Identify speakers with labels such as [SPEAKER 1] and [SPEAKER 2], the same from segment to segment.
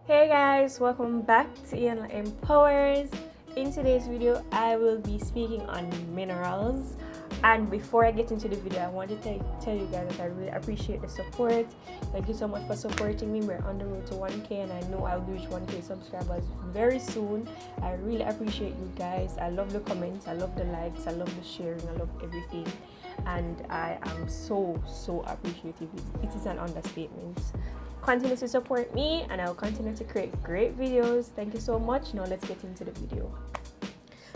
[SPEAKER 1] Hey guys, welcome back to Iyanla Empowers. In today's video, I will be speaking on minerals. And before I get into the video, I want to tell you guys that I really appreciate the support. Thank you so much for supporting me. We're on the road to 1K and I know I'll reach 1K subscribers very soon. I really appreciate you guys. I love the comments, I love the likes, I love the sharing, I love everything. And I am so appreciative. It is an understatement. Continue to support me and I'll continue to create great videos. Thank you so much. Now let's get into the video.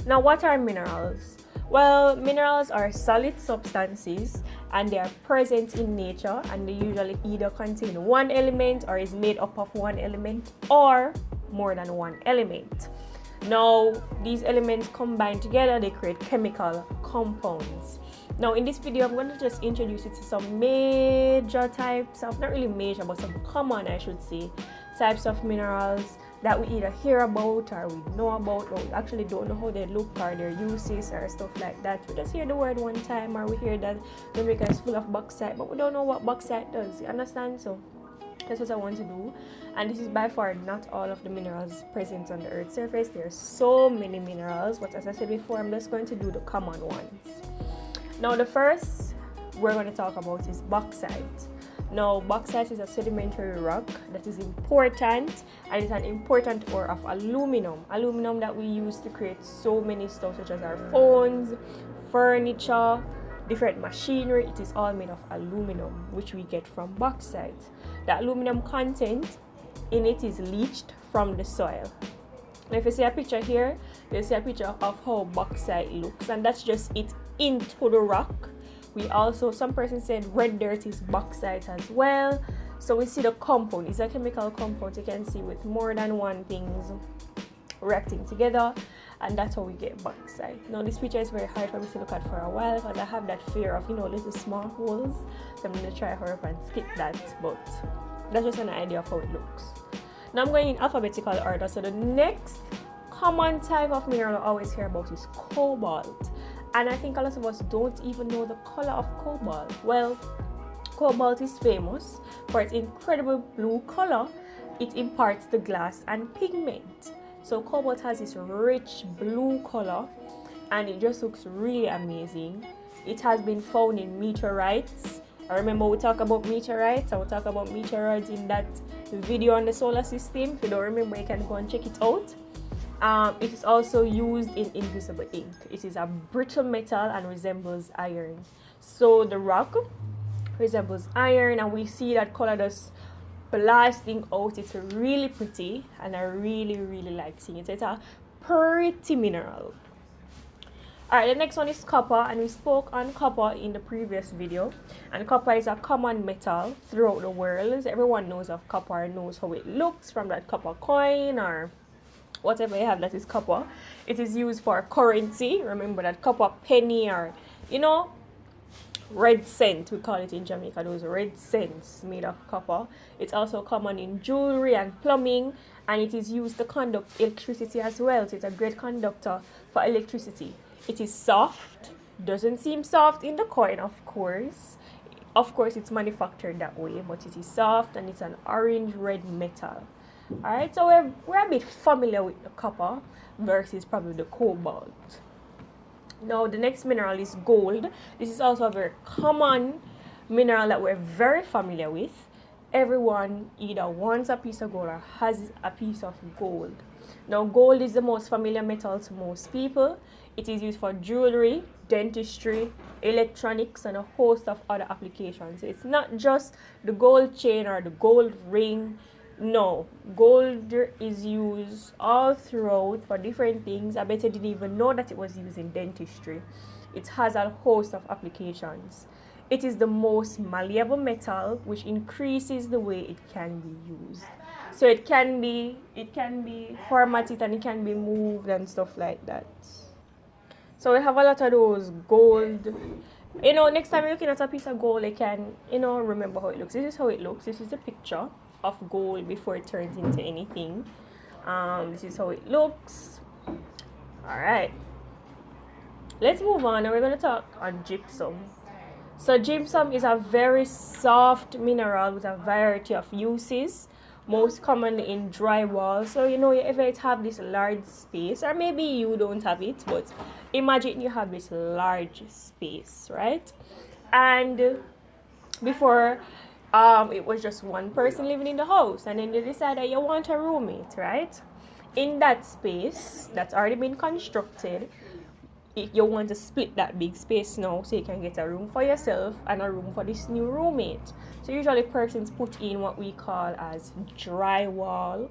[SPEAKER 1] Now, what are minerals? Well, minerals are solid substances and they are present in nature, and they usually either contain one element or is made up of one element or more than one element. Now, these elements combined together, they create chemical compounds. Now, in this video, I'm going to just introduce you to some major types of, not really major, but some common, I should say, types of minerals that we either hear about or we know about, or we actually don't know how they look or their uses or stuff like that. We just hear the word one time, or we hear that Jamaica is full of bauxite, but we don't know what bauxite does. You understand? So that's what I want to do. And this is by far not all of the minerals present on the earth's surface. There are so many minerals, but as I said before, I'm just going to do the common ones. Now, the first we're going to talk about is bauxite. Now, bauxite is a sedimentary rock that is important, and it's an important ore of aluminum. Aluminum that we use to create so many stuff, such as our phones, furniture, different machinery. It is all made of aluminum, which we get from bauxite. The aluminum content in it is leached from the soil. Now, if you see a picture here, you'll see a picture of how bauxite looks, and that's just it into the rock. We also, some person said red dirt is bauxite as well. So we see the compound. It's a chemical compound, you can see, with more than one things reacting together, and that's how we get bauxite. Now, this picture is very hard for me to look at for a while because I have that fear of, little small holes. So I'm going to try hurry up and skip that, but that's just an idea of how it looks. Now I'm going in alphabetical order. So the next common type of mineral I always hear about is cobalt. And I think a lot of us don't even know the color of cobalt. Well, cobalt is famous for its incredible blue color. It imparts the glass and pigment. So cobalt has this rich blue color and it just looks really amazing. It has been found in meteorites. I remember we talk about meteorites. I will talk about meteoroids in that video on the solar system. If you don't remember, you can go and check it out. It is also used in invisible ink. It is a brittle metal and resembles iron. So the rock resembles iron, and we see that color just blasting out. It's really pretty, and I really like seeing it. It's a pretty mineral. Alright, the next one is copper, and we spoke on copper in the previous video. And copper is a common metal throughout the world. Everyone knows of copper, knows how it looks from that copper coin or whatever you have that is copper. It is used for currency. Remember that copper penny, or red cent, we call it in Jamaica, those red cents made of copper. It's also common in jewelry and plumbing, and it is used to conduct electricity as well. So it's a great conductor for electricity. It is soft, doesn't seem soft in the coin, of course. Of course, it's manufactured that way, but it is soft and it's an orange red metal. Alright, so we're a bit familiar with the copper versus probably the cobalt. Now, the next mineral is gold. This is also a very common mineral that we're very familiar with. Everyone either wants a piece of gold or has a piece of gold. Now, gold is the most familiar metal to most people. It is used for jewelry, dentistry, electronics, and a host of other applications. It's not just the gold chain or the gold ring. No, gold is used all throughout for different things. I bet you didn't even know that it was used in dentistry. It has a host of applications. It is the most malleable metal, which increases the way it can be used. So it can be formatted and it can be moved and stuff like that. So we have a lot of those gold. Next time you're looking at a piece of gold, you can, remember how it looks. This is how it looks. This is the picture of gold before it turns into anything. This is how it looks. Alright, let's move on, and we're going to talk on gypsum. So gypsum is a very soft mineral with a variety of uses. most commonly in drywall. So you know, if it have this large space, or maybe you don't have it, but imagine you have this large space, right? And before, it was just one person living in the house, and then you decide that you want a roommate, right? In that space that's already been constructed, you want to split that big space now so you can get a room for yourself and a room for this new roommate. So usually persons put in what we call as drywall,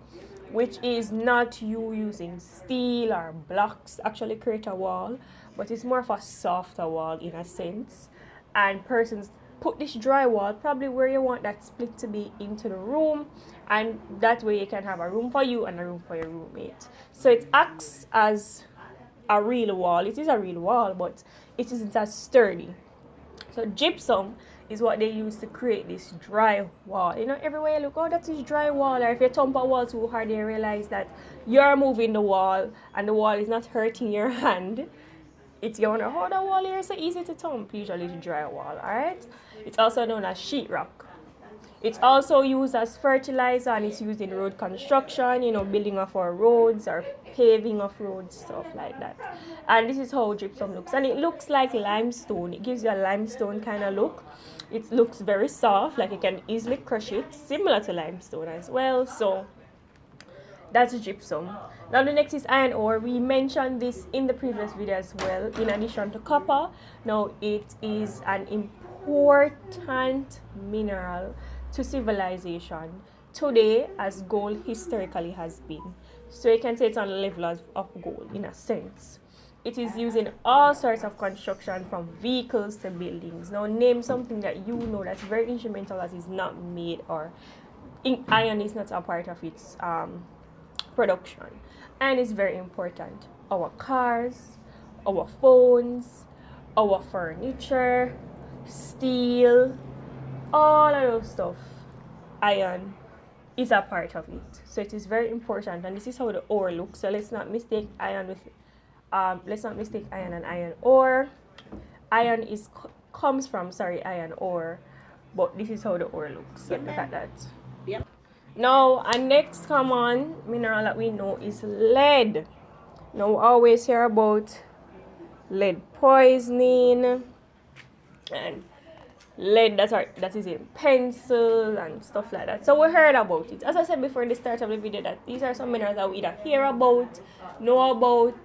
[SPEAKER 1] which is not you using steel or blocks actually create a wall, but it's more of a softer wall in a sense. And persons put this drywall probably where you want that split to be into the room, and that way you can have a room for you and a room for your roommate. So it acts as a real wall. It is a real wall, but it isn't as sturdy. So gypsum is what they use to create this dry wall. You know, everywhere you look, oh, that is dry wall. Or if you thump a wall too hard, you realize that you're moving the wall and the wall is not hurting your hand. It's you wonder, oh, the wall here is so easy to thump. Usually it's dry wall, alright? It's also known as sheetrock. It's also used as fertilizer, and it's used in road construction, you know, building of our roads or paving of roads, stuff like that. And this is how gypsum looks. And it looks like limestone. It gives you a limestone kind of look. It looks very soft, like you can easily crush it, similar to limestone as well. So that's gypsum. Now the next is iron ore. We mentioned this in the previous video as well, in addition to copper. Now it is an important mineral to civilization today, as gold historically has been. So you can say it's on the level of gold in a sense. It is used in all sorts of construction, from vehicles to buildings. Now name something that you know that's very instrumental that is not made, or iron is not a part of its production. And it's very important. Our cars, our phones, our furniture, steel, all of those stuff, iron is a part of it. So it is very important, and this is how the ore looks. So let's not mistake iron with iron and iron ore. Iron comes from iron ore, but this is how the ore looks. So look at that.
[SPEAKER 2] Yep.
[SPEAKER 1] Now, our next common mineral that we know is lead. Now, we always hear about lead poisoning and lead that is in pencils and stuff like that. So we heard about it. As I said before in the start of the video, that these are some minerals that we either hear about, know about,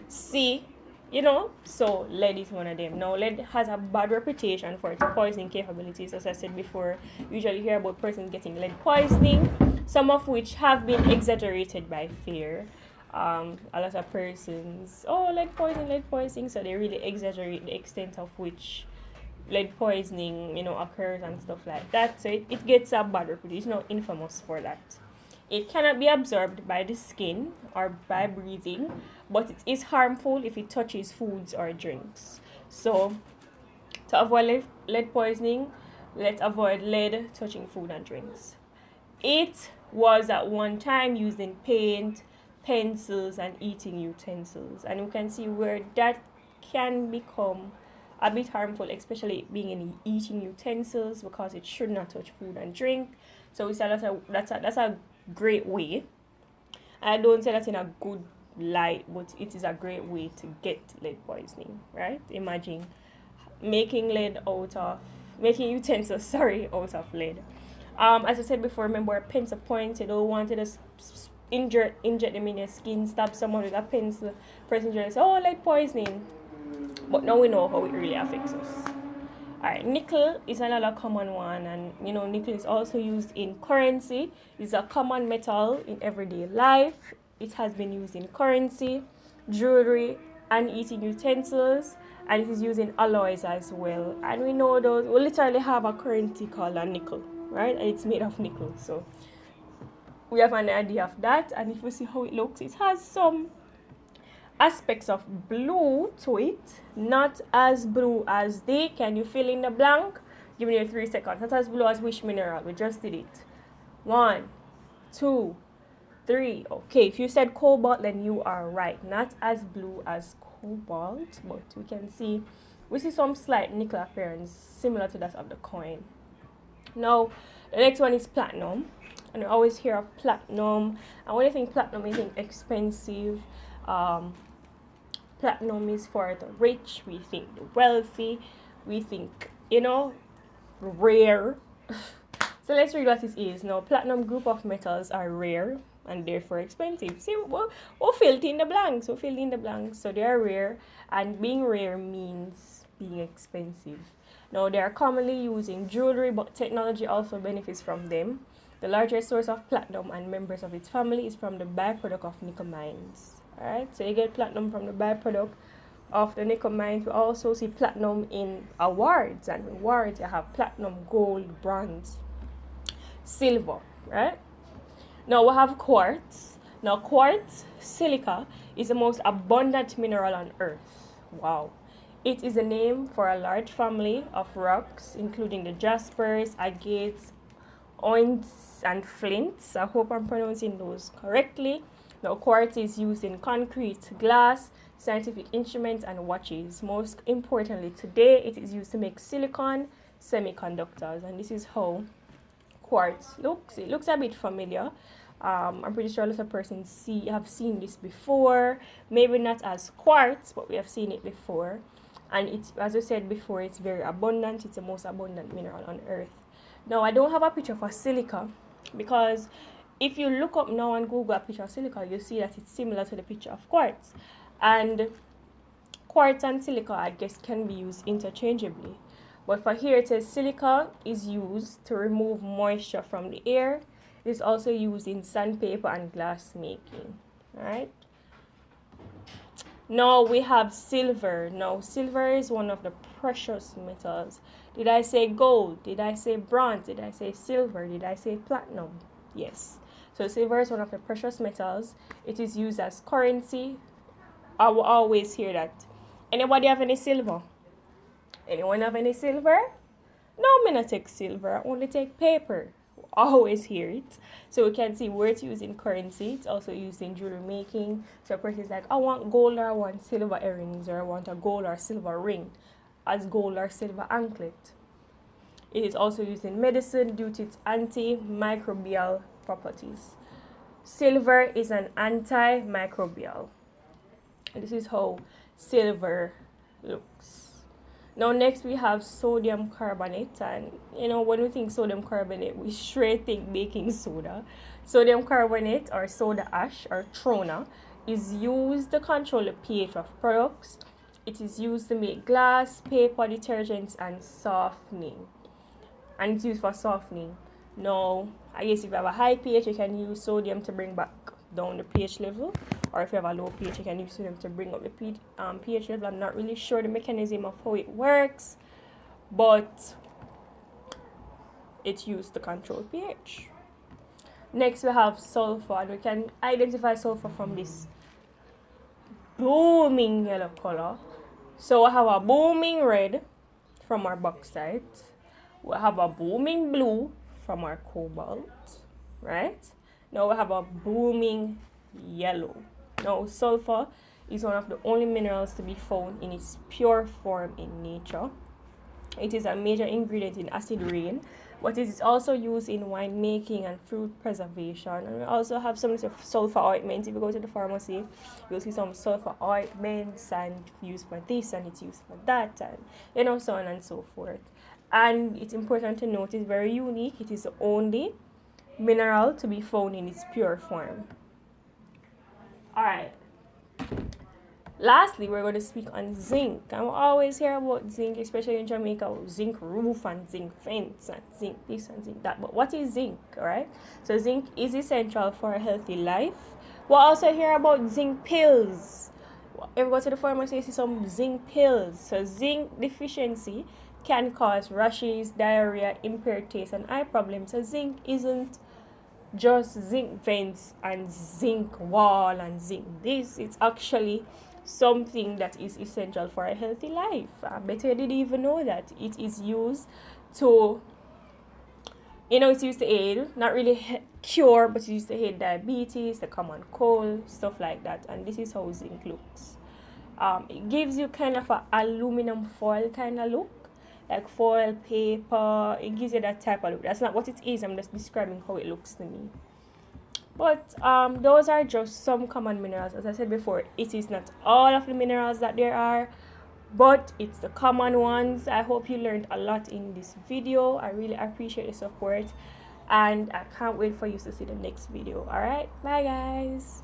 [SPEAKER 1] see, you know. So lead is one of them. Now lead has a bad reputation for its poisoning capabilities. As I said before, you usually hear about persons getting lead poisoning, some of which have been exaggerated by fear. A lot of persons, oh, lead poisoning, so they really exaggerate the extent of which lead poisoning, you know, occurs and stuff like that. So it gets a bad reputation. It's not infamous for that. It cannot be absorbed by the skin or by breathing, but it is harmful if it touches foods or drinks. So to avoid lead poisoning, let's avoid lead touching food and drinks. It was at one time used in paint, pencils, and eating utensils, and you can see where that can become a bit harmful, especially being in eating utensils, because it should not touch food and drink. So we say that's a great way. I don't say that in a good light, but it is a great way to get lead poisoning, right? Imagine making utensils out of lead. As I said before, remember a pencil point, you don't want to just inject them in your skin, stab someone with a pencil, person just say, oh, lead poisoning. But now we know how it really affects us. Alright, nickel is another common one, and you know, nickel is also used in currency. It's a common metal in everyday life. It has been used in currency, jewelry, and eating utensils, and it is used in alloys as well. And we know those, we literally have a currency called a nickel, right? And it's made of nickel. So we have an idea of that, and if we see how it looks, it has some aspects of blue to it, not as blue as they. Can you fill in the blank? Give me 3 seconds. Not as blue as which mineral? We just did it. 1, 2, 3. Okay, if you said cobalt, then you are right. Not as blue as cobalt, but we see some slight nickel appearance similar to that of the coin. Now, The next one is platinum. And we always hear of platinum. And when you think platinum, you think expensive. Platinum is for the rich. We think the wealthy. We think, rare. So let's read what it is. Now, platinum group of metals are rare and therefore expensive. See, we'll fill in the blanks. We'll fill in the blanks. So they are rare, and being rare means being expensive. Now, they are commonly used in jewelry, but technology also benefits from them. The largest source of platinum and members of its family is from the byproduct of nickel mines. Alright, so you get platinum from the byproduct of the nickel mines. We also see platinum in awards, and awards you have platinum, gold, bronze, silver, right? Now we have quartz. Now quartz, silica, is the most abundant mineral on earth. Wow. It is a name for a large family of rocks, including the jaspers, agates, oints, and flints. I hope I'm pronouncing those correctly. Now quartz is used in concrete, glass, scientific instruments, and watches. Most importantly, today it is used to make silicon semiconductors, and this is how quartz looks. It looks a bit familiar. I'm pretty sure a lot of persons have seen this before. Maybe not as quartz, but we have seen it before. And it's, as I said before, it's very abundant. It's the most abundant mineral on earth. Now, I don't have a picture for silica, because if you look up now and Google a picture of silica, you'll see that it's similar to the picture of quartz. And quartz and silica, I guess, can be used interchangeably. But for here, it says silica is used to remove moisture from the air. It is also used in sandpaper and glass making. Alright. Now we have silver. Now silver is one of the precious metals. Did I say gold? Did I say bronze? Did I say silver? Did I say platinum? Yes. So silver is one of the precious metals. It is used as currency. I will always hear that. Anybody have any silver? Anyone have any silver? No, me not take silver. I only take paper. Always hear it. So we can see where it's used in currency. It's also used in jewelry making. So a person is like, I want gold, or I want silver earrings, or I want a gold or silver ring as gold or silver anklet. It is also used in medicine due to its antimicrobial properties. Silver is an antimicrobial. And this is how silver looks. Now next we have sodium carbonate, and when we think sodium carbonate, we straight think baking soda. Sodium carbonate, or soda ash, or trona, is used to control the pH of products. It is used to make glass, paper, detergents, and softening. And it's used for softening. Now, I guess if you have a high pH, you can use sodium to bring back down the pH level. Or if you have a low pH, you can use sodium to bring up the pH level. I'm not really sure the mechanism of how it works, but it's used to control pH. Next, we have sulphur, and we can identify sulphur from this booming yellow color. So we have a booming red from our bauxite. We have a booming blue from our cobalt, right? Now we have a booming yellow. Now sulphur is one of the only minerals to be found in its pure form in nature. It is a major ingredient in acid rain, but it is also used in wine making and fruit preservation. And we also have some sulphur ointments. If you go to the pharmacy, you'll see some sulphur ointments, and used for this and it's used for that, and so on and so forth. And it's important to note it's very unique. It is the only mineral to be found in its pure form. Alright. Lastly, we're going to speak on zinc. And we always hear about zinc, especially in Jamaica, zinc roof and zinc fence and zinc this and zinc that. But what is zinc, alright? So zinc is essential for a healthy life. We'll also hear about zinc pills. If you go to the pharmacy, you see some zinc pills. So zinc deficiency can cause rashes, diarrhea, impaired taste, and eye problems. So zinc isn't just zinc vents and zinc wall and zinc this. It's actually something that is essential for a healthy life. I bet you didn't even know that. It is used to, it's used to aid, not really cure, but it's used to aid diabetes, the common cold, stuff like that. And this is how zinc looks. It gives you kind of an aluminum foil kind of look. like foil paper. It gives you that type of look. That's not what it is. I'm just describing how it looks to me. But those are just some common minerals. As I said before, it is not all of the minerals that there are, but it's the common ones. I hope you learned a lot in this video. I really appreciate the support, and I can't wait for you to see the next video. All right, bye guys.